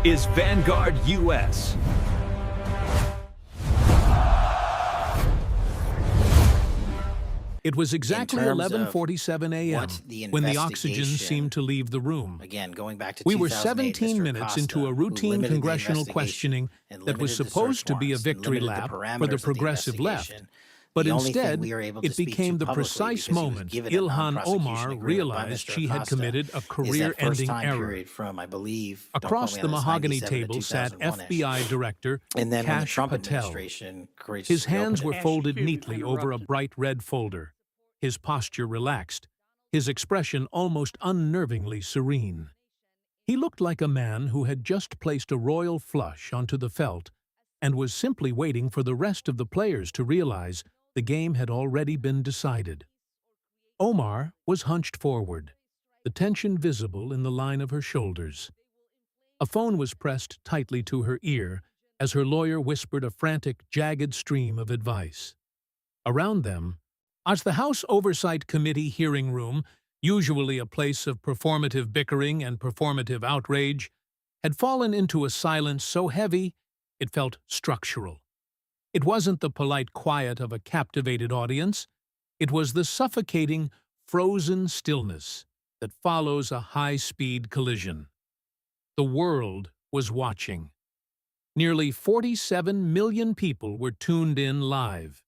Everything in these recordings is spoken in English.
is Vanguard US. It was exactly 11:47 a.m. when the oxygen seemed to leave the room. Again, going back to We were 2008, 17 Mr. minutes Acosta, into a who routine limited the congressional investigation questioning and that was limited the supposed search to be a warrants and victory limited the lap for parameters the of progressive left. investigation. But The only thing instead, we were able to it speak became to the publicly precise because he was moment given a Ilhan non-prosecution Omar agreement by realized Mr. she had Acosta committed a is that first career-ending time error. period from, I believe, don't quote Across me the on this, mahogany 97 to table sat 2001-ish. FBI Director And then when the Kash Trump Patel. administration His courageously hands opened were it. folded neatly over a bright red folder, his posture relaxed, his expression almost unnervingly serene. He looked like a man who had just placed a royal flush onto the felt and was simply waiting for the rest of the players to realize the game had already been decided. Omar was hunched forward, the tension visible in the line of her shoulders. A phone was pressed tightly to her ear as her lawyer whispered a frantic, jagged stream of advice. Around them, as the House Oversight Committee hearing room, usually a place of performative bickering and performative outrage, had fallen into a silence so heavy it felt structural. It wasn't the polite quiet of a captivated audience. It was the suffocating, frozen stillness that follows a high-speed collision. The world was watching. Nearly 47 million people were tuned in live.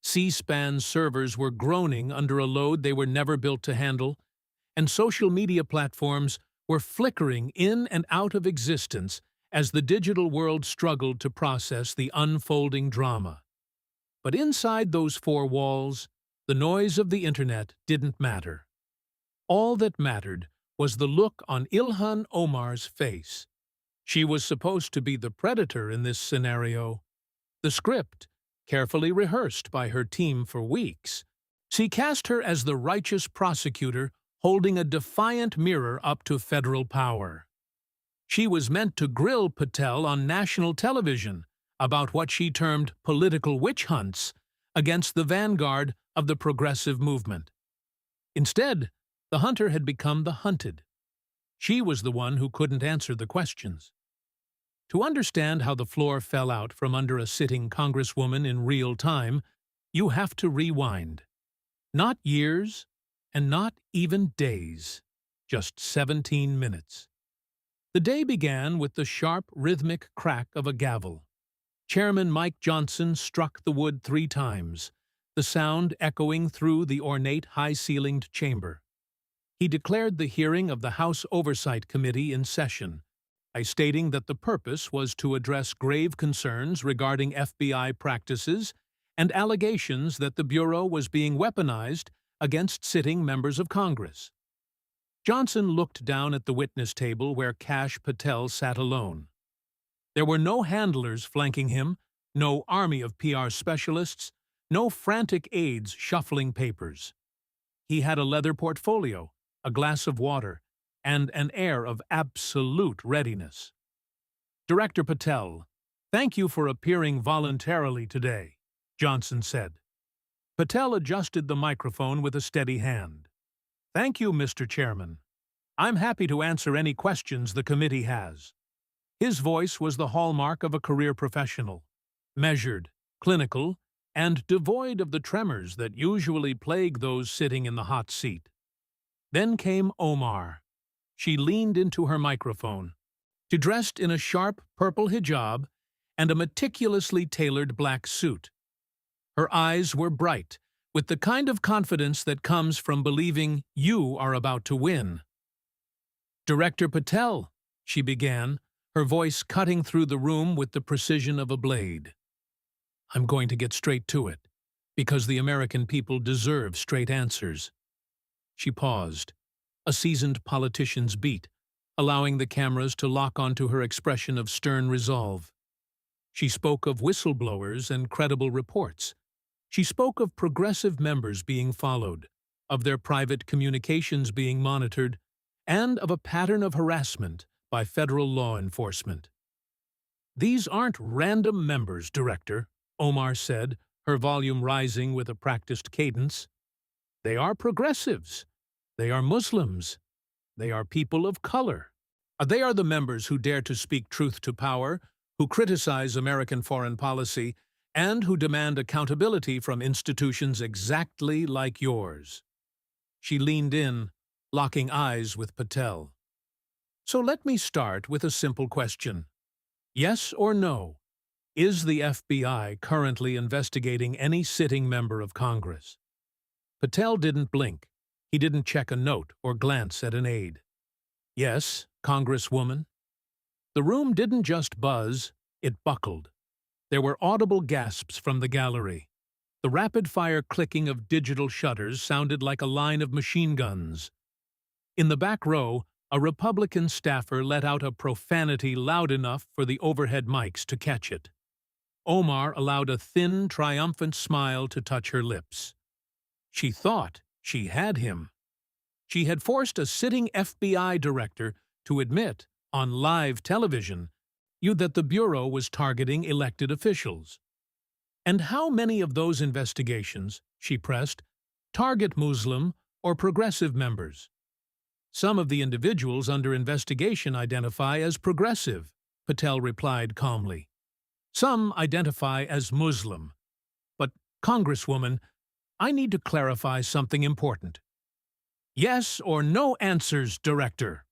C-SPAN servers were groaning under a load they were never built to handle, and social media platforms were flickering in and out of existence as the digital world struggled to process the unfolding drama. But inside those four walls, the noise of the internet didn't matter. All that mattered was the look on Ilhan Omar's face. She was supposed to be the predator in this scenario. The script, carefully rehearsed by her team for weeks, she cast her as the righteous prosecutor holding a defiant mirror up to federal power. She was meant to grill Patel on national television about what she termed political witch hunts against the vanguard of the progressive movement. Instead, the hunter had become the hunted. She was the one who couldn't answer the questions. To understand how the floor fell out from under a sitting congresswoman in real time, you have to rewind. Not years, and not even days, just 17 minutes. The day began with the sharp, rhythmic crack of a gavel. Chairman Mike Johnson struck the wood 3 times, the sound echoing through the ornate, high-ceilinged chamber. He declared the hearing of the House Oversight Committee in session, by stating that the purpose was to address grave concerns regarding FBI practices and allegations that the Bureau was being weaponized against sitting members of Congress. Johnson looked down at the witness table where Kash Patel sat alone. There were no handlers flanking him, no army of PR specialists, no frantic aides shuffling papers. He had a leather portfolio, a glass of water, and an air of absolute readiness. "Director Patel, thank you for appearing voluntarily today," Johnson said. Patel adjusted the microphone with a steady hand. "Thank you, Mr. Chairman. I'm happy to answer any questions the committee has." His voice was the hallmark of a career professional, measured, clinical, and devoid of the tremors that usually plague those sitting in the hot seat. Then came Omar. She leaned into her microphone. She dressed in a sharp purple hijab and a meticulously tailored black suit. Her eyes were bright, with the kind of confidence that comes from believing you are about to win. "Director Patel," she began, her voice cutting through the room with the precision of a blade. "I'm going to get straight to it, because the American people deserve straight answers." She paused, a seasoned politician's beat, allowing the cameras to lock onto her expression of stern resolve. She spoke of whistleblowers and credible reports. She spoke of progressive members being followed, of their private communications being monitored, and of a pattern of harassment by federal law enforcement. "These aren't random members, Director," Omar said, her volume rising with a practiced cadence. "They are progressives. They are Muslims. They are people of color. They are the members who dare to speak truth to power, who criticize American foreign policy, and who demand accountability from institutions exactly like yours. She leaned in, locking eyes with Patel. So let me start with a simple question. Yes or no? Is the FBI currently investigating any sitting member of Congress? Patel didn't blink. He didn't check a note or glance at an aide. Yes, Congresswoman. The room didn't just buzz, it buckled. There were audible gasps from the gallery. The rapid-fire clicking of digital shutters sounded like a line of machine guns. In the back row, a Republican staffer let out a profanity loud enough for the overhead mics to catch it. Omar allowed a thin, triumphant smile to touch her lips. She thought she had him. She had forced a sitting FBI director to admit, on live television, that the Bureau was targeting elected officials. And how many of those investigations, she pressed, target Muslim or progressive members? Some of the individuals under investigation identify as progressive, Patel replied calmly. Some identify as Muslim. But, Congresswoman, I need to clarify something important. Yes or no answers, Director,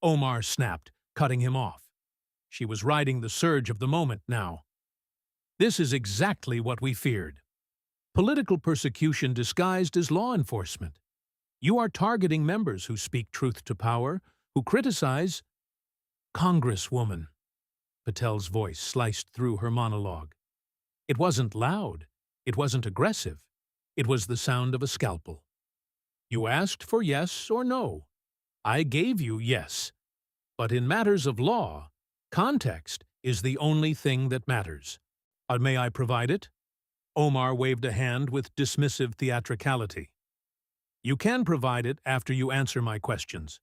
Omar snapped, cutting him off. She was riding the surge of the moment now. This is exactly what we feared. Political persecution disguised as law enforcement. You are targeting members who speak truth to power, who criticize. Congresswoman. Patel's voice sliced through her monologue. It wasn't loud. It wasn't aggressive. It was the sound of a scalpel. You asked for yes or no. I gave you yes. But in matters of law, context is the only thing that matters. May I provide it? Omar waved a hand with dismissive theatricality. You can provide it after you answer my questions.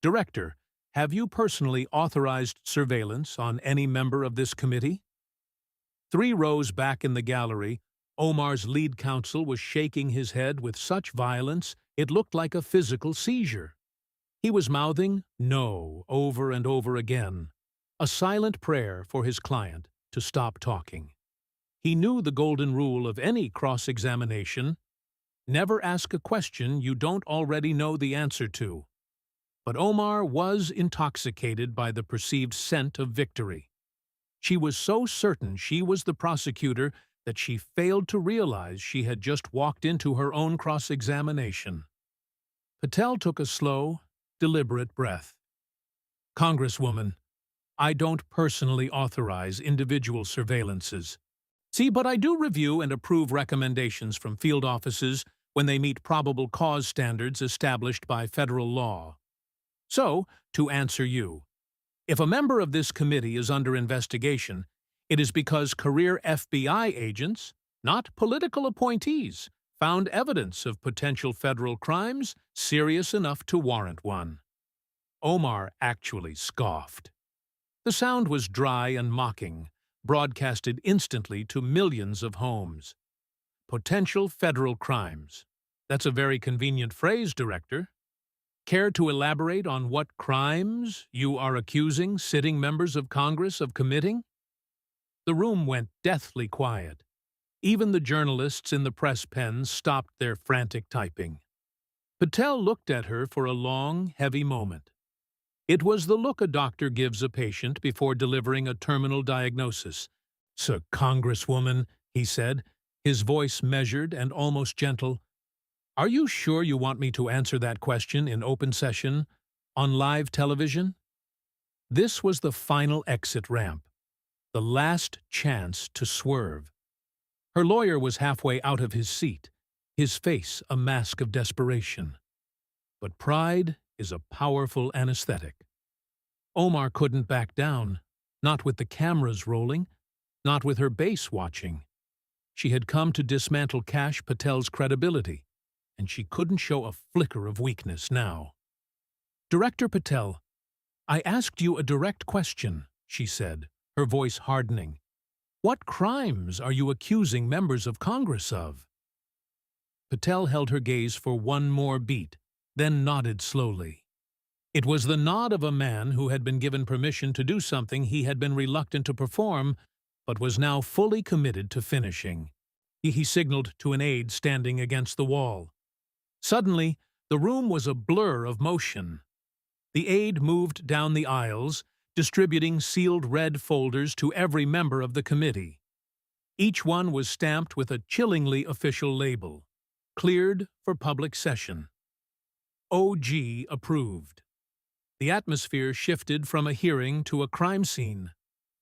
Director, have you personally authorized surveillance on any member of this committee? 3 rows back in the gallery, Omar's lead counsel was shaking his head with such violence it looked like a physical seizure. He was mouthing "no" over and over again, a silent prayer for his client to stop talking. He knew the golden rule of any cross-examination: never ask a question you don't already know the answer to. But Omar was intoxicated by the perceived scent of victory. She was so certain she was the prosecutor that she failed to realize she had just walked into her own cross-examination. Patel took a slow, deliberate breath. Congresswoman, I don't personally authorize individual surveillances. See, but I do review and approve recommendations from field offices when they meet probable cause standards established by federal law. So, to answer you, if a member of this committee is under investigation, it is because career FBI agents, not political appointees, found evidence of potential federal crimes serious enough to warrant one. Omar actually scoffed. The sound was dry and mocking, broadcasted instantly to millions of homes. Potential federal crimes. That's a very convenient phrase, Director. Care to elaborate on what crimes you are accusing sitting members of Congress of committing? The room went deathly quiet. Even the journalists in the press pens stopped their frantic typing. Patel looked at her for a long, heavy moment. It was the look a doctor gives a patient before delivering a terminal diagnosis. "Sir Congresswoman," he said, his voice measured and almost gentle, "are you sure you want me to answer that question in open session, on live television?" This was the final exit ramp, the last chance to swerve. Her lawyer was halfway out of his seat, his face a mask of desperation. But pride is a powerful anesthetic. Omar couldn't back down, not with the cameras rolling, not with her base watching. She had come to dismantle Kash Patel's credibility, and she couldn't show a flicker of weakness now. "Director Patel, I asked you a direct question," she said, her voice hardening. "What crimes are you accusing members of Congress of?" Patel held her gaze for one more beat, then nodded slowly. It was the nod of a man who had been given permission to do something he had been reluctant to perform, but was now fully committed to finishing. He signaled to an aide standing against the wall. Suddenly, the room was a blur of motion. The aide moved down the aisles, distributing sealed red folders to every member of the committee. Each one was stamped with a chillingly official label, "Cleared for public session." OG approved. The atmosphere shifted from a hearing to a crime scene.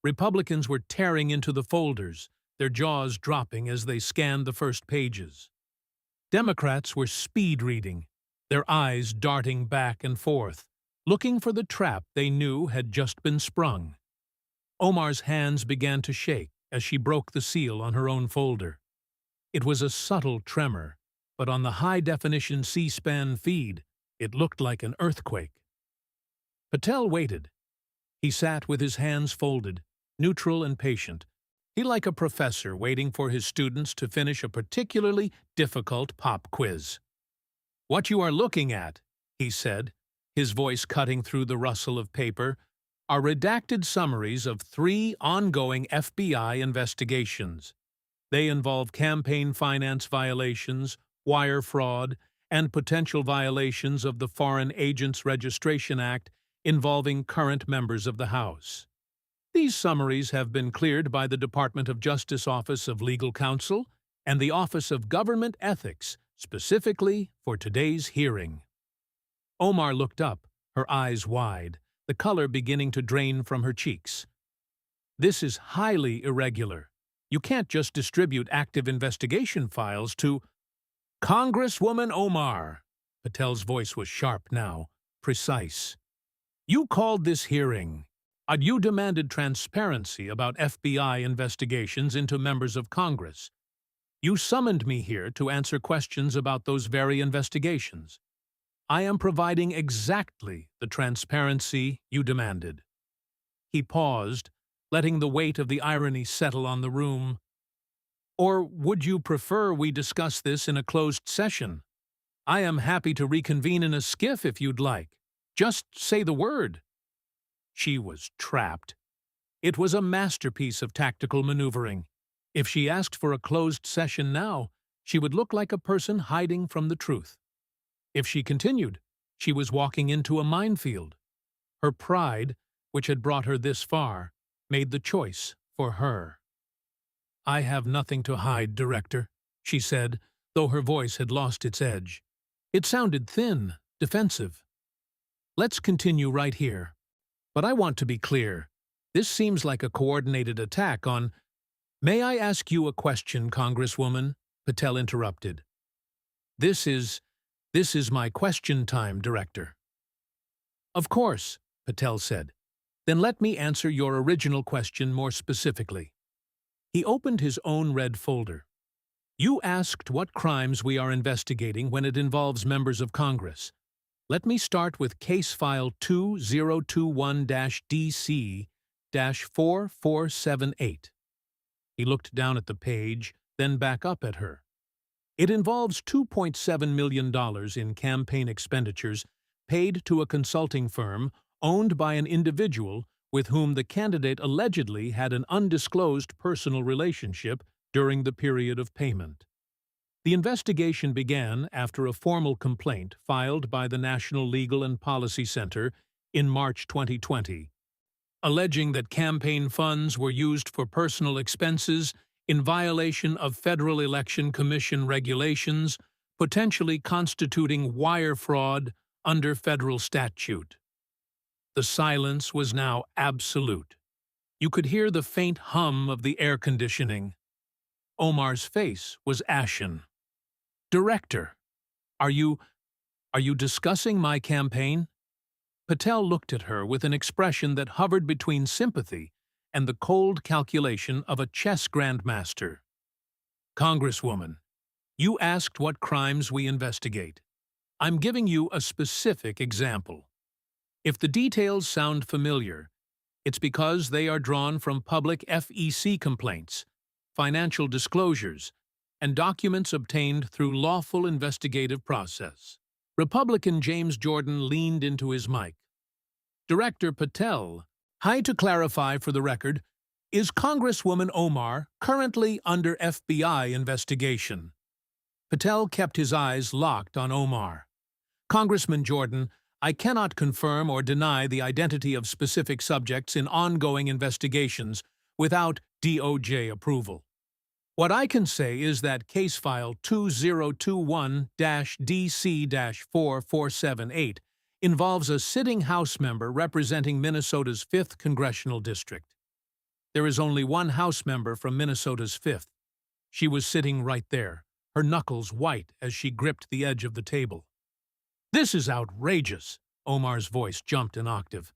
Republicans were tearing into the folders, their jaws dropping as they scanned the first pages. Democrats were speed-reading, their eyes darting back and forth, looking for the trap they knew had just been sprung. Omar's hands began to shake as she broke the seal on her own folder. It was a subtle tremor, but on the high-definition C-SPAN feed, it looked like an earthquake. Patel waited. He sat with his hands folded, neutral and patient. He like a professor waiting for his students to finish a particularly difficult pop quiz. "What you are looking at," he said, his voice cutting through the rustle of paper, "are redacted summaries of 3 ongoing FBI investigations. They involve campaign finance violations, wire fraud, and potential violations of the Foreign Agents Registration Act involving current members of the House. These summaries have been cleared by the Department of Justice Office of Legal Counsel and the Office of Government Ethics specifically for today's hearing." Omar looked up, her eyes wide, the color beginning to drain from her cheeks. "This is highly irregular. You can't just distribute active investigation files to—" "Congresswoman Omar," Patel's voice was sharp now, precise. "You called this hearing. You demanded transparency about FBI investigations into members of Congress. You summoned me here to answer questions about those very investigations. I am providing exactly the transparency you demanded." He paused, letting the weight of the irony settle on the room. "Or would you prefer we discuss this in a closed session? I am happy to reconvene in a skiff if you'd like. Just say the word." She was trapped. It was a masterpiece of tactical maneuvering. If she asked for a closed session now, she would look like a person hiding from the truth. If she continued, she was walking into a minefield. Her pride, which had brought her this far, made the choice for her. "I have nothing to hide, Director," she said, though her voice had lost its edge. It sounded thin, defensive. "Let's continue right here. But I want to be clear. This seems like a coordinated attack on—" "May I ask you a question, Congresswoman?" Patel interrupted. This is my question time, Director." "Of course," Patel said. "Then let me answer your original question more specifically." He opened his own red folder. "You asked what crimes we are investigating when it involves members of Congress. Let me start with case file 2021-DC-4478. He looked down at the page, then back up at her. "It involves $2.7 million in campaign expenditures paid to a consulting firm owned by an individual with whom the candidate allegedly had an undisclosed personal relationship during the period of payment. The investigation began after a formal complaint filed by the National Legal and Policy Center in March 2020, alleging that campaign funds were used for personal expenses in violation of Federal Election Commission regulations, potentially constituting wire fraud under federal statute." The silence was now absolute. You could hear the faint hum of the air conditioning. Omar's face was ashen. "Director, are you discussing my campaign?" Patel looked at her with an expression that hovered between sympathy and the cold calculation of a chess grandmaster. "Congresswoman, you asked what crimes we investigate. I'm giving you a specific example. If the details sound familiar, it's because they are drawn from public FEC complaints, financial disclosures, and documents obtained through lawful investigative process." Republican James Jordan leaned into his mic, Director Patel. Hi, to clarify for the record, is Congresswoman Omar currently under FBI investigation? Patel kept his eyes locked on Omar. Congressman Jordan, I cannot confirm or deny the identity of specific subjects in ongoing investigations without DOJ approval. What I can say is that case file 2021-DC-4478 involves a sitting House member representing Minnesota's 5th Congressional District. There is only one House member from Minnesota's 5th. She was sitting right there, her knuckles white as she gripped the edge of the table. This is outrageous, Omar's voice jumped an octave.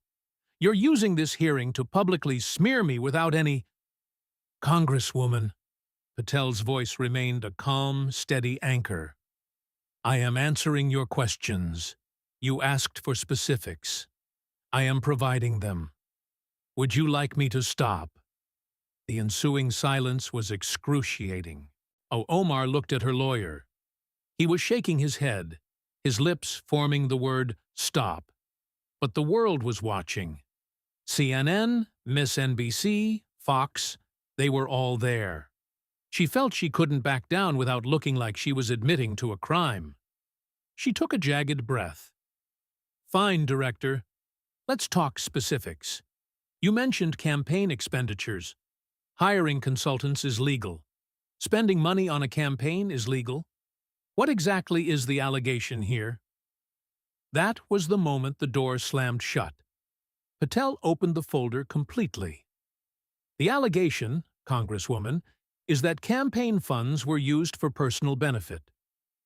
You're using this hearing to publicly smear me without any— Congresswoman, Patel's voice remained a calm, steady anchor. I am answering your questions. You asked for specifics. I am providing them. Would you like me to stop? The ensuing silence was excruciating. Omar looked at her lawyer. He was shaking his head, his lips forming the word stop. But the world was watching. CNN, MSNBC, Fox, they were all there. She felt she couldn't back down without looking like she was admitting to a crime. She took a jagged breath. Fine, Director. Let's talk specifics. You mentioned campaign expenditures. Hiring consultants is legal. Spending money on a campaign is legal. What exactly is the allegation here? That was the moment the door slammed shut. Patel opened the folder completely. The allegation, Congresswoman, is that campaign funds were used for personal benefit.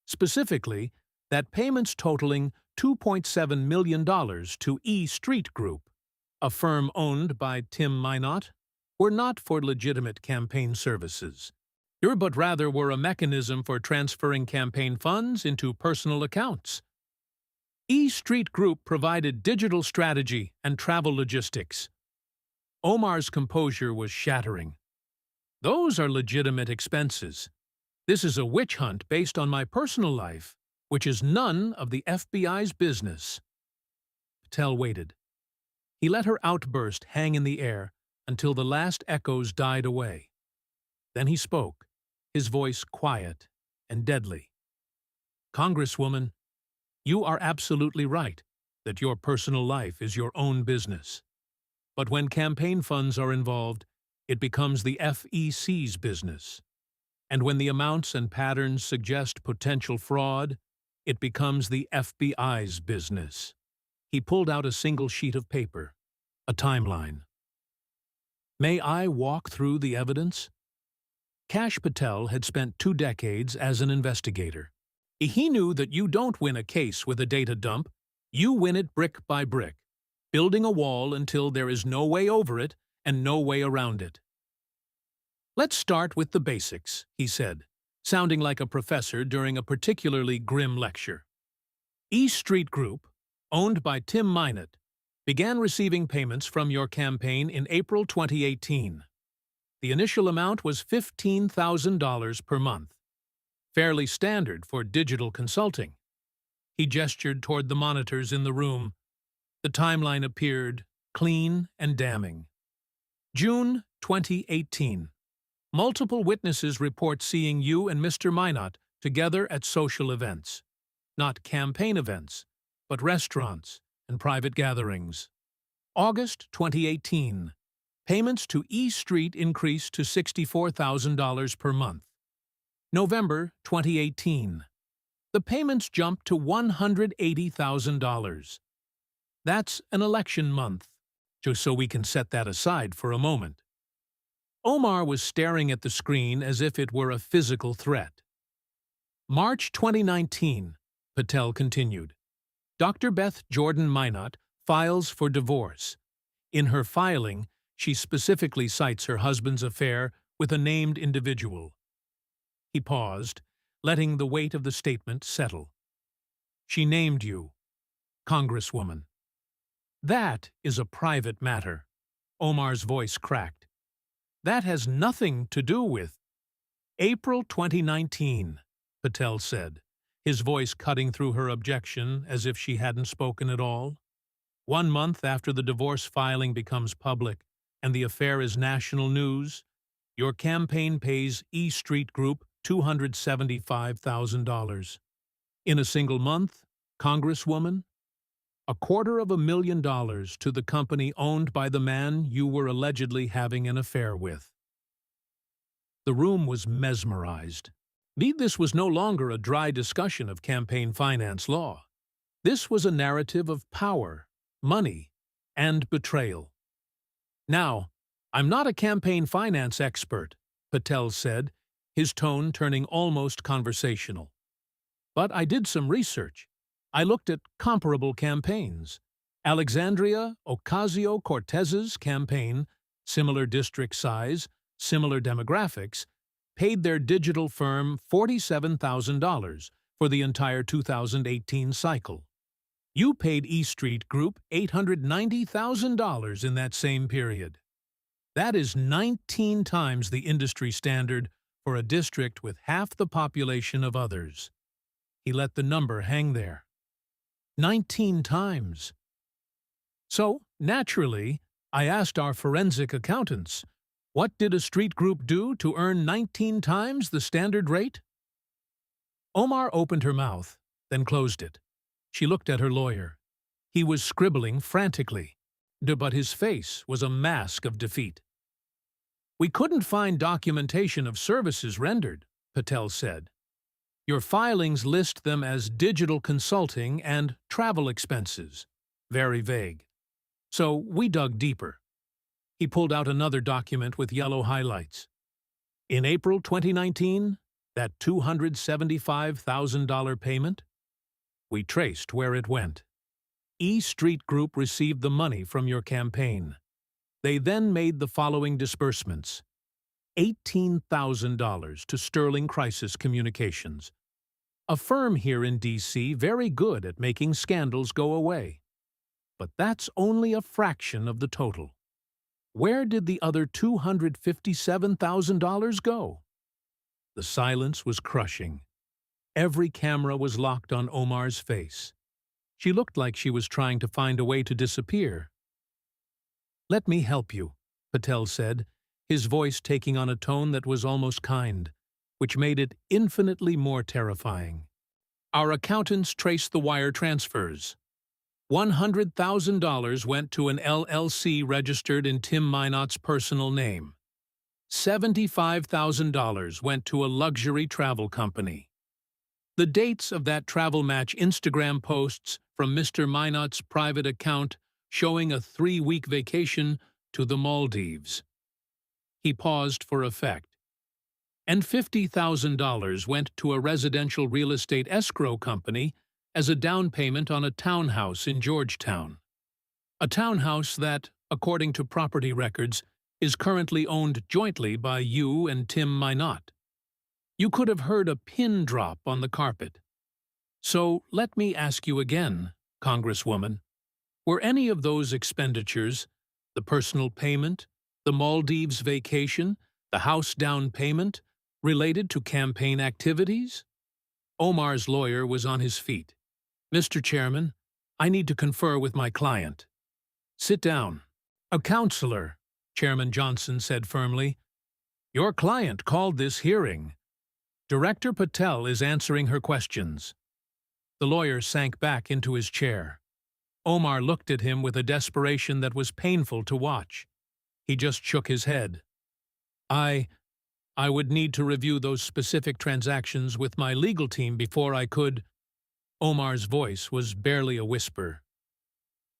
Specifically, that payments totaling $2.7 million to E Street Group, a firm owned by Tim Minot, were not for legitimate campaign services, but rather were a mechanism for transferring campaign funds into personal accounts. E Street Group provided digital strategy and travel logistics. Omar's composure was shattering. Those are legitimate expenses. This is a witch hunt based on my personal life, which is none of the FBI's business. Patel waited. He let her outburst hang in the air until the last echoes died away. Then he spoke, his voice quiet and deadly. Congresswoman, you are absolutely right that your personal life is your own business. But when campaign funds are involved, it becomes the FEC's business. And when the amounts and patterns suggest potential fraud, it becomes the FBI's business. He pulled out a single sheet of paper, a timeline. May I walk through the evidence? Kash Patel had spent 2 decades as an investigator. He knew that you don't win a case with a data dump, you win it brick by brick, building a wall until there is no way over it and no way around it. Let's start with the basics, he said, sounding like a professor during a particularly grim lecture. E Street Group, owned by Tim Minot, began receiving payments from your campaign in April 2018. The initial amount was $15,000 per month, fairly standard for digital consulting. He gestured toward the monitors in the room. The timeline appeared, clean and damning. June 2018. Multiple witnesses report seeing you and Mr. Minot together at social events. Not campaign events, but restaurants and private gatherings. August 2018. Payments to E Street increased to $64,000 per month. November 2018. The payments jumped to $180,000. That's an election month, just so we can set that aside for a moment. Omar was staring at the screen as if it were a physical threat. March 2019, Patel continued. Dr. Beth Jordan Minot files for divorce. In her filing, she specifically cites her husband's affair with a named individual. He paused, letting the weight of the statement settle. She named you, Congresswoman. That is a private matter. Omar's voice cracked. That has nothing to do with— April 2019, Patel said, his voice cutting through her objection as if she hadn't spoken at all. 1 month after the divorce filing becomes public and the affair is national news, your campaign pays E Street Group $275,000. In a single month, Congresswoman, $250,000 to the company owned by the man you were allegedly having an affair with. The room was mesmerized. This was no longer a dry discussion of campaign finance law. This was a narrative of power, money, and betrayal. Now, I'm not a campaign finance expert, Patel said, his tone turning almost conversational. But I did some research. I looked at comparable campaigns. Alexandria Ocasio-Cortez's campaign, similar district size, similar demographics, paid their digital firm $47,000 for the entire 2018 cycle. You paid E Street Group $890,000 in that same period. That is 19 times the industry standard for a district with half the population of others. He let the number hang there. 19 times. So, naturally, I asked our forensic accountants, what did a street group do to earn 19 times the standard rate? Omar opened her mouth, then closed it. She looked at her lawyer. He was scribbling frantically, but his face was a mask of defeat. We couldn't find documentation of services rendered, Patel said. Your filings list them as digital consulting and travel expenses. Very vague. So we dug deeper. He pulled out another document with yellow highlights. In April 2019, that $275,000 payment? We traced where it went. E Street Group received the money from your campaign. They then made the following disbursements. $18,000 to Sterling Crisis Communications, a firm here in D.C. very good at making scandals go away. But that's only a fraction of the total. Where did the other $257,000 go? The silence was crushing. Every camera was locked on Omar's face. She looked like she was trying to find a way to disappear. Let me help you, Patel said, his voice taking on a tone that was almost kind, which made it infinitely more terrifying. Our accountants traced the wire transfers. $100,000 went to an LLC registered in Tim Minott's personal name. $75,000 went to a luxury travel company. The dates of that travel match Instagram posts from Mr. Minott's private account showing a 3-week vacation to the Maldives. He paused for effect. And $50,000 went to a residential real estate escrow company as a down payment on a townhouse in Georgetown. A townhouse that, according to property records, is currently owned jointly by you and Tim Minott. You could have heard a pin drop on the carpet. So let me ask you again, Congresswoman, were any of those expenditures, the personal payment, the Maldives vacation, the house down payment, related to campaign activities? Omar's lawyer was on his feet. Mr. Chairman, I need to confer with my client. Sit down. A counselor, Chairman Johnson said firmly. Your client called this hearing. Director Patel is answering her questions. The lawyer sank back into his chair. Omar looked at him with a desperation that was painful to watch. He just shook his head. I would need to review those specific transactions with my legal team before I could. Omar's voice was barely a whisper.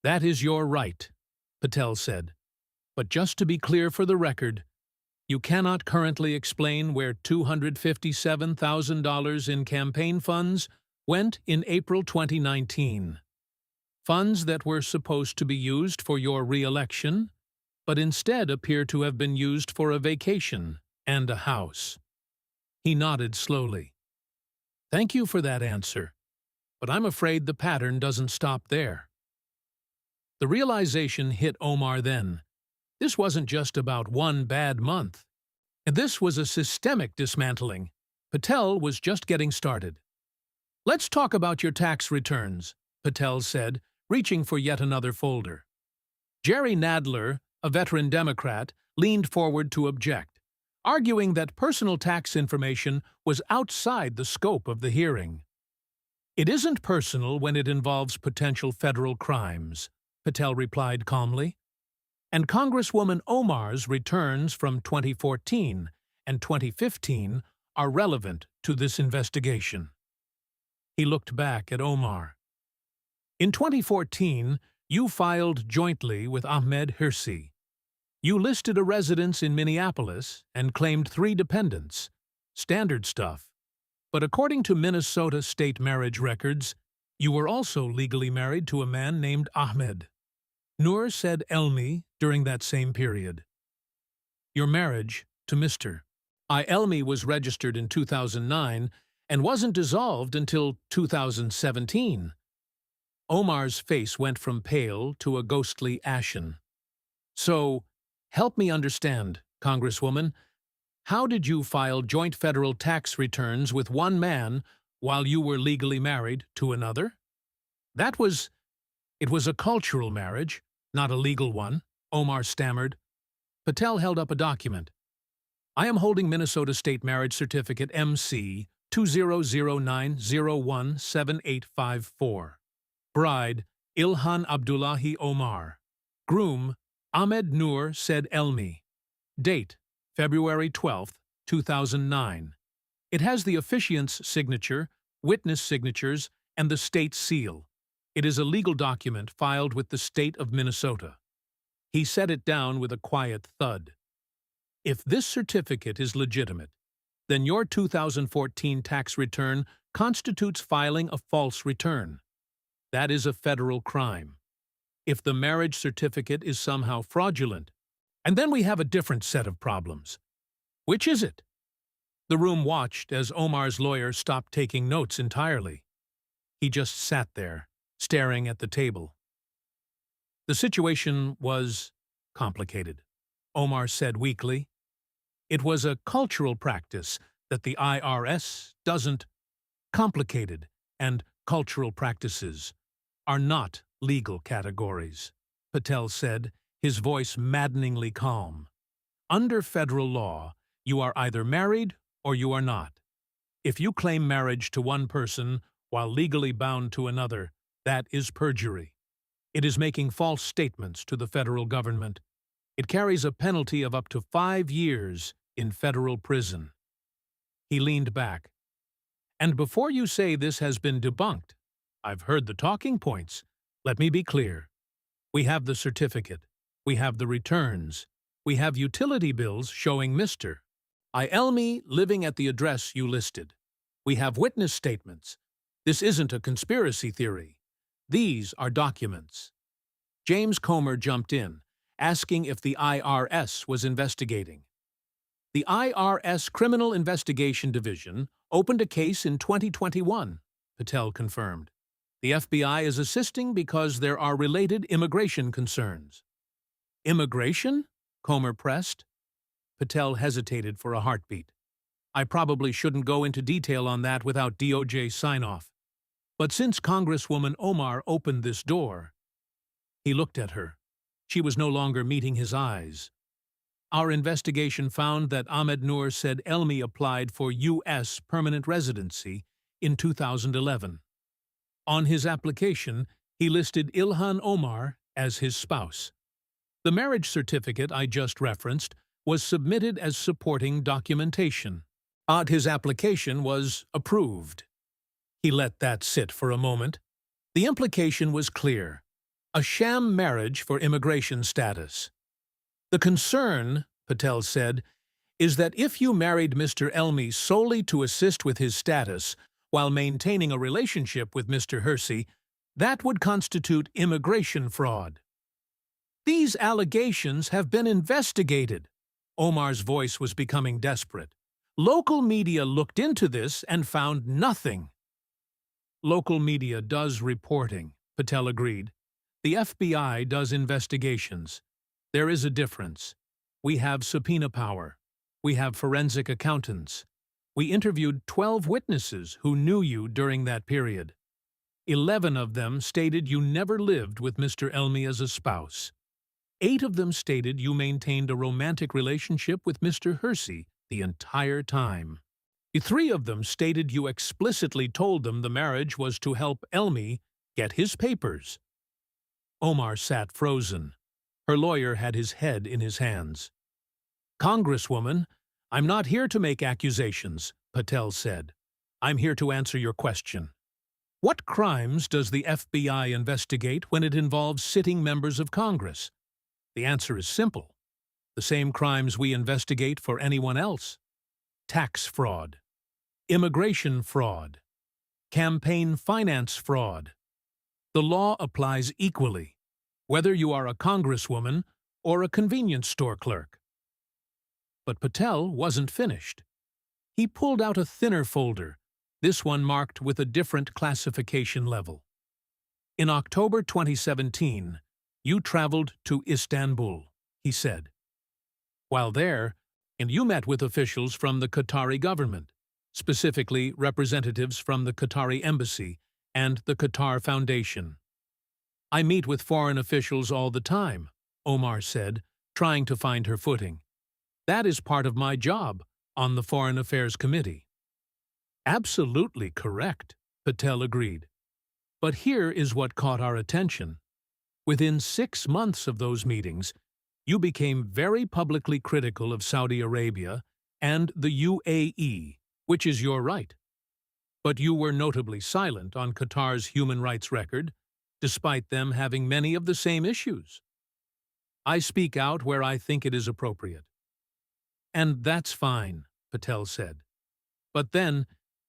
That is your right, Patel said. But just to be clear for the record, you cannot currently explain where $257,000 in campaign funds went in April 2019. Funds that were supposed to be used for your re-election, but instead appear to have been used for a vacation and a house. He nodded slowly. Thank you for that answer, but I'm afraid the pattern doesn't stop there. The realization hit Omar then. This wasn't just about one bad month. And this was a systemic dismantling. Patel was just getting started. Let's talk about your tax returns, Patel said, reaching for yet another folder. Jerry Nadler, a veteran Democrat, leaned forward to object, arguing that personal tax information was outside the scope of the hearing. "It isn't personal when it involves potential federal crimes," Patel replied calmly. "And Congresswoman Omar's returns from 2014 and 2015 are relevant to this investigation." He looked back at Omar. "In 2014, you filed jointly with Ahmed Hirsi. You listed a residence in Minneapolis and claimed 3 dependents. Standard stuff. But according to Minnesota state marriage records, you were also legally married to a man named Ahmed. Noor said Elmi during that same period. Your marriage to Mr. Elmi was registered in 2009 and wasn't dissolved until 2017. Omar's face went from pale to a ghostly ashen. "So, help me understand, Congresswoman. How did you file joint federal tax returns with one man while you were legally married to another?" It was a cultural marriage, not a legal one," Omar stammered. Patel held up a document. "I am holding Minnesota State Marriage Certificate MC 2009017854. Bride, Ilhan Abdullahi Omar. Groom, Ahmed Noor Said Elmi. Date, February 12, 2009. It has the officiant's signature, witness signatures, and the state seal. It is a legal document filed with the state of Minnesota." He set it down with a quiet thud. "If this certificate is legitimate, then your 2014 tax return constitutes filing a false return. That is a federal crime. If the marriage certificate is somehow fraudulent, and then we have a different set of problems. Which is it?" The room watched as Omar's lawyer stopped taking notes entirely. He just sat there, staring at the table. "The situation was complicated," Omar said weakly. "It was a cultural practice that the IRS doesn't. Complicated and cultural practices are not legal categories," Patel said, his voice maddeningly calm. "Under federal law, you are either married or you are not. If you claim marriage to one person while legally bound to another, that is perjury. It is making false statements to the federal government. It carries a penalty of up to 5 years in federal prison." He leaned back. "And before you say this has been debunked, I've heard the talking points. Let me be clear. We have the certificate. We have the returns. We have utility bills showing Mr. Elmi living at the address you listed. We have witness statements. This isn't a conspiracy theory. These are documents." James Comer jumped in, asking if the IRS was investigating. "The IRS Criminal Investigation Division opened a case in 2021, Patel confirmed. "The FBI is assisting because there are related immigration concerns." "Immigration?" Comer pressed. Patel hesitated for a heartbeat. "I probably shouldn't go into detail on that without DOJ sign-off. But since Congresswoman Omar opened this door..." He looked at her. She was no longer meeting his eyes. "Our investigation found that Ahmed Noor Said Elmi applied for U.S. permanent residency in 2011. On his application, he listed Ilhan Omar as his spouse. The marriage certificate I just referenced was submitted as supporting documentation. His application was approved." He let that sit for a moment. The implication was clear: a sham marriage for immigration status. "The concern," Patel said, "is that if you married Mr. Elmi solely to assist with his status while maintaining a relationship with Mr. Hirsi, that would constitute immigration fraud." "These allegations have been investigated." Omar's voice was becoming desperate. "Local media looked into this and found nothing." "Local media does reporting," Patel agreed. "The FBI does investigations. There is a difference. We have subpoena power. We have forensic accountants. We interviewed 12 witnesses who knew you during that period." 11 of them stated you never lived with Mr. Elmi as a spouse. 8 of them stated you maintained a romantic relationship with Mr. Hersey the entire time. 3 of them stated you explicitly told them the marriage was to help Elmi get his papers. Omar sat frozen. Her lawyer had his head in his hands. "Congresswoman, I'm not here to make accusations," Patel said. "I'm here to answer your question. What crimes does the FBI investigate when it involves sitting members of Congress? The answer is simple. The same crimes we investigate for anyone else. Tax fraud, immigration fraud, campaign finance fraud. The law applies equally, whether you are a congresswoman or a convenience store clerk." But Patel wasn't finished. He pulled out a thinner folder, this one marked with a different classification level. "In October 2017, you traveled to Istanbul," he said. "While there, and you met with officials from the Qatari government, specifically representatives from the Qatari embassy and the Qatar Foundation." "I meet with foreign officials all the time," Omar said, trying to find her footing. "That is part of my job on the Foreign Affairs Committee." "Absolutely correct," Patel agreed. "But here is what caught our attention. Within 6 months of those meetings, you became very publicly critical of Saudi Arabia and the UAE, which is your right. But you were notably silent on Qatar's human rights record, despite them having many of the same issues. I speak out where I think it is appropriate." "And that's fine," Patel said. "But then,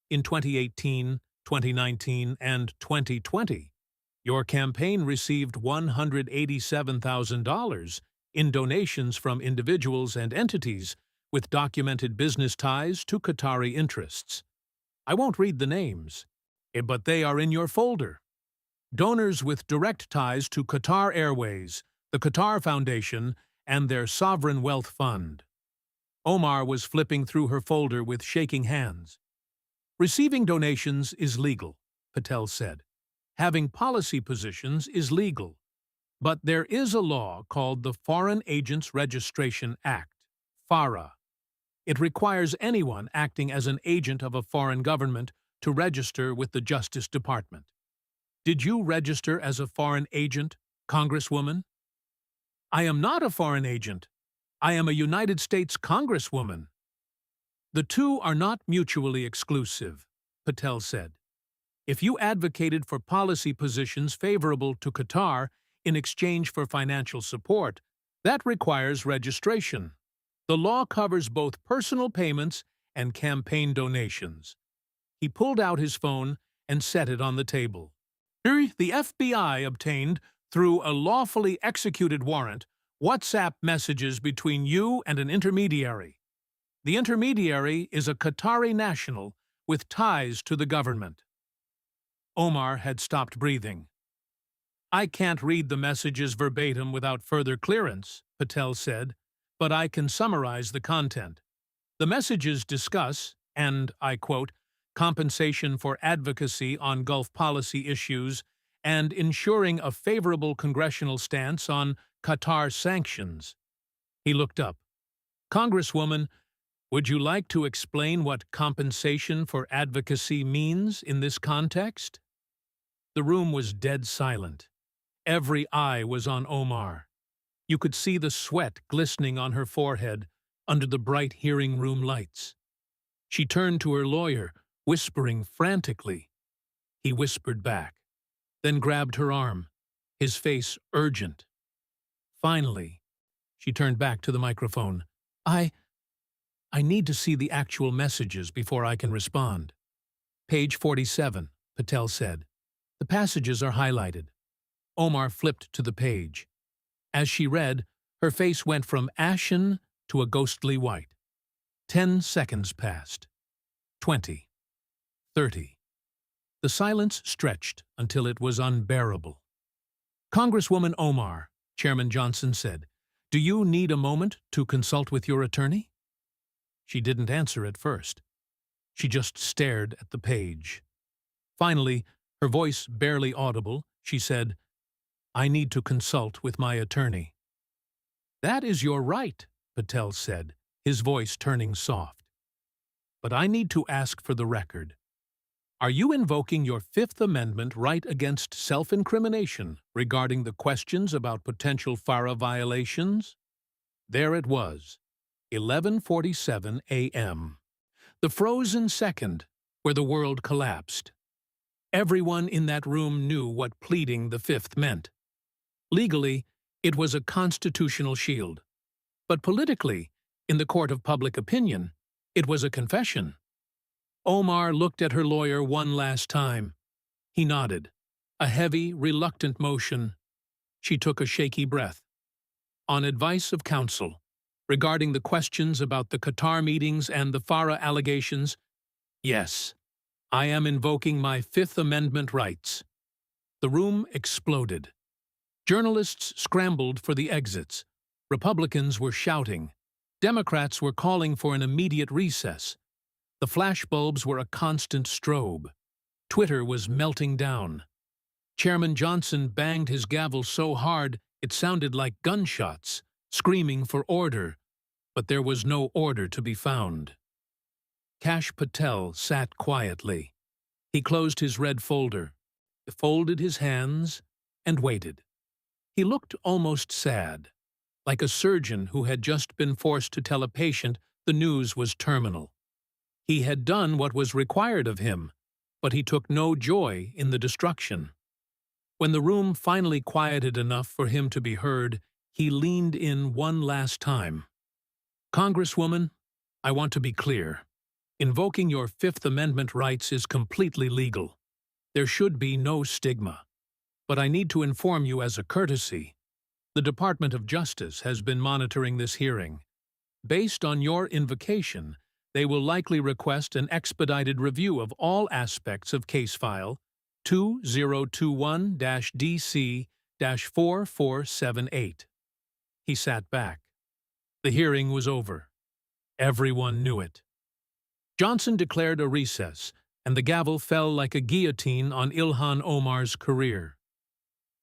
in 2018, 2019, and 2020, your campaign received $187,000 in donations from individuals and entities with documented business ties to Qatari interests. I won't read the names, but they are in your folder. Donors with direct ties to Qatar Airways, the Qatar Foundation, and their Sovereign Wealth Fund." Omar was flipping through her folder with shaking hands. "Receiving donations is legal," Patel said. "Having policy positions is legal. But there is a law called the Foreign Agents Registration Act, FARA. It requires anyone acting as an agent of a foreign government to register with the Justice Department. Did you register as a foreign agent, Congresswoman?" "I am not a foreign agent. I am a United States Congresswoman." "The two are not mutually exclusive," Patel said. "If you advocated for policy positions favorable to Qatar in exchange for financial support, that requires registration. The law covers both personal payments and campaign donations." He pulled out his phone and set it on the table. "The FBI obtained, through a lawfully executed warrant, WhatsApp messages between you and an intermediary. The intermediary is a Qatari national with ties to the government." Omar had stopped breathing. "I can't read the messages verbatim without further clearance," Patel said, "but I can summarize the content. The messages discuss, and I quote, compensation for advocacy on Gulf policy issues and ensuring a favorable congressional stance on Qatar sanctions." He looked up. "Congresswoman, would you like to explain what compensation for advocacy means in this context?" The room was dead silent. Every eye was on Omar. You could see the sweat glistening on her forehead under the bright hearing room lights. She turned to her lawyer, whispering frantically. He whispered back, then grabbed her arm, his face urgent. Finally, she turned back to the microphone. I need to see the actual messages before I can respond." "Page 47, Patel said. "The passages are highlighted." Omar flipped to the page. As she read, her face went from ashen to a ghostly white. 10 seconds passed. 20. 30. The silence stretched until it was unbearable. "Congresswoman Omar," Chairman Johnson said, "do you need a moment to consult with your attorney?" She didn't answer at first. She just stared at the page. Finally, Her voice barely audible, she said, "I need to consult with my attorney." "That is your right," Patel said, his voice turning soft. "But I need to ask for the record. Are you invoking your Fifth Amendment right against self-incrimination regarding the questions about potential FARA violations?" There it was, 11:47 a.m. The frozen second where the world collapsed. Everyone in that room knew what pleading the Fifth meant. Legally, it was a constitutional shield. But politically, in the court of public opinion, it was a confession. Omar looked at her lawyer one last time. He nodded, a heavy, reluctant motion. She took a shaky breath. On advice of counsel, regarding the questions about the Qatar meetings and the FARA allegations, yes, I am invoking my Fifth Amendment rights. The room exploded. Journalists scrambled for the exits. Republicans were shouting. Democrats were calling for an immediate recess. The flashbulbs were a constant strobe. Twitter was melting down. Chairman Johnson banged his gavel so hard it sounded like gunshots, screaming for order, but there was no order to be found. Kash Patel sat quietly. He closed his red folder, folded his hands, and waited. He looked almost sad, like a surgeon who had just been forced to tell a patient the news was terminal. He had done what was required of him, but he took no joy in the destruction. When the room finally quieted enough for him to be heard, he leaned in one last time. "Congresswoman, I want to be clear. Invoking your Fifth Amendment rights is completely legal. There should be no stigma. But I need to inform you as a courtesy. The Department of Justice has been monitoring this hearing. Based on your invocation, they will likely request an expedited review of all aspects of case file 2021-DC-4478. He sat back. The hearing was over. Everyone knew it. Johnson declared a recess, and the gavel fell like a guillotine on Ilhan Omar's career.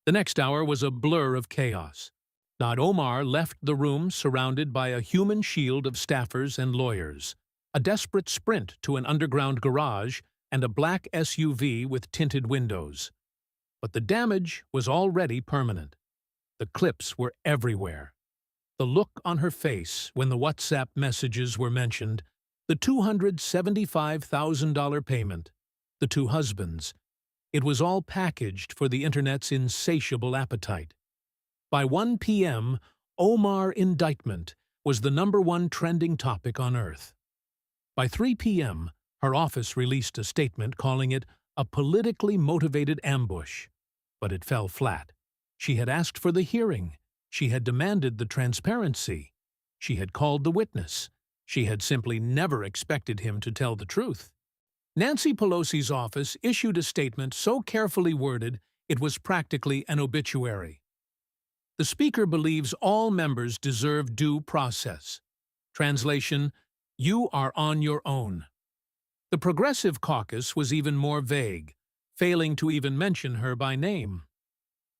The next hour was a blur of chaos. Omar left the room surrounded by a human shield of staffers and lawyers, a desperate sprint to an underground garage, and a black SUV with tinted windows. But the damage was already permanent. The clips were everywhere. The look on her face when the WhatsApp messages were mentioned, the $275,000 payment, the two husbands. It was all packaged for the Internet's insatiable appetite. By 1 p.m., Omar indictment was the #1 trending topic on Earth. By 3 p.m., her office released a statement calling it a politically motivated ambush. But it fell flat. She had asked for the hearing. She had demanded the transparency. She had called the witness. She had simply never expected him to tell the truth. Nancy Pelosi's office issued a statement so carefully worded it was practically an obituary. The Speaker believes all members deserve due process. Translation, you are on your own. The Progressive Caucus was even more vague, failing to even mention her by name.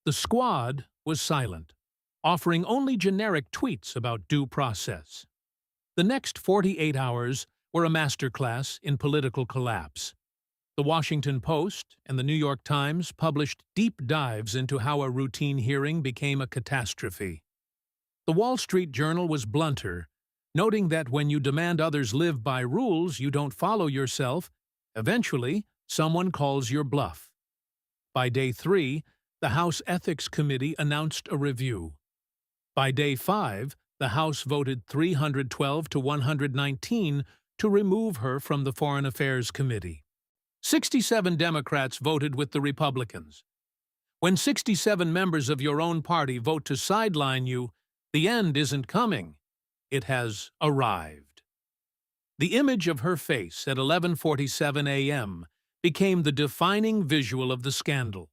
The Squad was silent, offering only generic tweets about due process. The next 48 hours were a masterclass in political collapse. The Washington Post and the New York Times published deep dives into how a routine hearing became a catastrophe. The Wall Street Journal was blunter, noting that when you demand others live by rules you don't follow yourself, eventually someone calls your bluff. By day 3, the House Ethics Committee announced a review. By day 5, the House voted 312 to 119 to remove her from the Foreign Affairs Committee. 67 Democrats voted with the Republicans. When 67 members of your own party vote to sideline you, the end isn't coming. It has arrived. The image of her face at 11:47 a.m. became the defining visual of the scandal.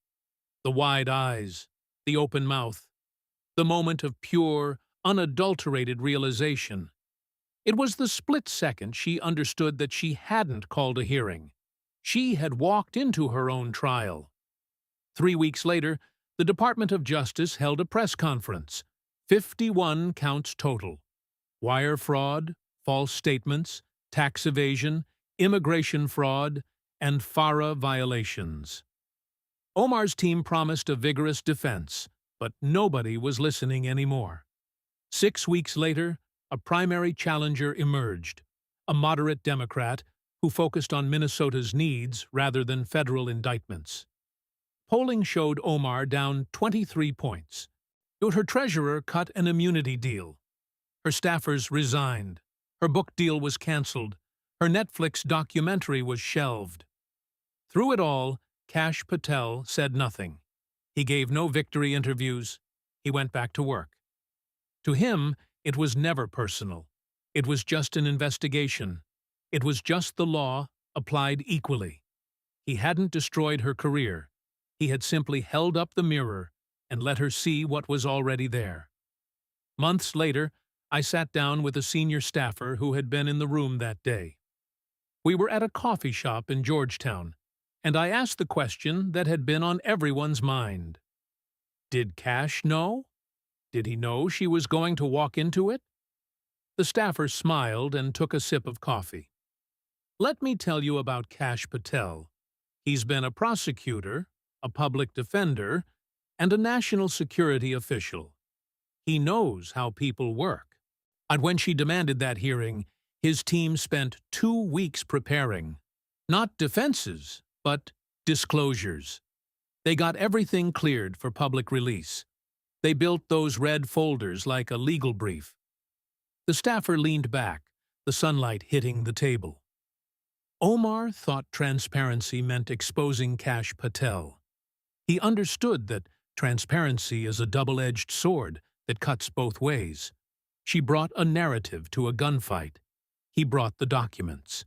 The wide eyes, the open mouth, the moment of pure, unadulterated realization. It was the split second she understood that she hadn't called a hearing. She had walked into her own trial. 3 weeks later, the Department of Justice held a press conference. 51 counts total: wire fraud, false statements, tax evasion, immigration fraud, and FARA violations. Omar's team promised a vigorous defense, but nobody was listening anymore. 6 weeks later, a primary challenger emerged, a moderate Democrat who focused on Minnesota's needs rather than federal indictments. Polling showed Omar down 23 points. Yet her treasurer cut an immunity deal. Her staffers resigned. Her book deal was canceled. Her Netflix documentary was shelved. Through it all, Kash Patel said nothing. He gave no victory interviews. He went back to work. To him, it was never personal. It was just an investigation. It was just the law, applied equally. He hadn't destroyed her career. He had simply held up the mirror and let her see what was already there. Months later, I sat down with a senior staffer who had been in the room that day. We were at a coffee shop in Georgetown, and I asked the question that had been on everyone's mind. Did Kash know? Did he know she was going to walk into it? The staffer smiled and took a sip of coffee. Let me tell you about Kash Patel. He's been a prosecutor, a public defender, and a national security official. He knows how people work. And when she demanded that hearing, his team spent 2 weeks preparing. Not defenses, but disclosures. They got everything cleared for public release. They built those red folders like a legal brief. The staffer leaned back, the sunlight hitting the table. Omar thought transparency meant exposing Kash Patel. He understood that transparency is a double-edged sword that cuts both ways. She brought a narrative to a gunfight. He brought the documents.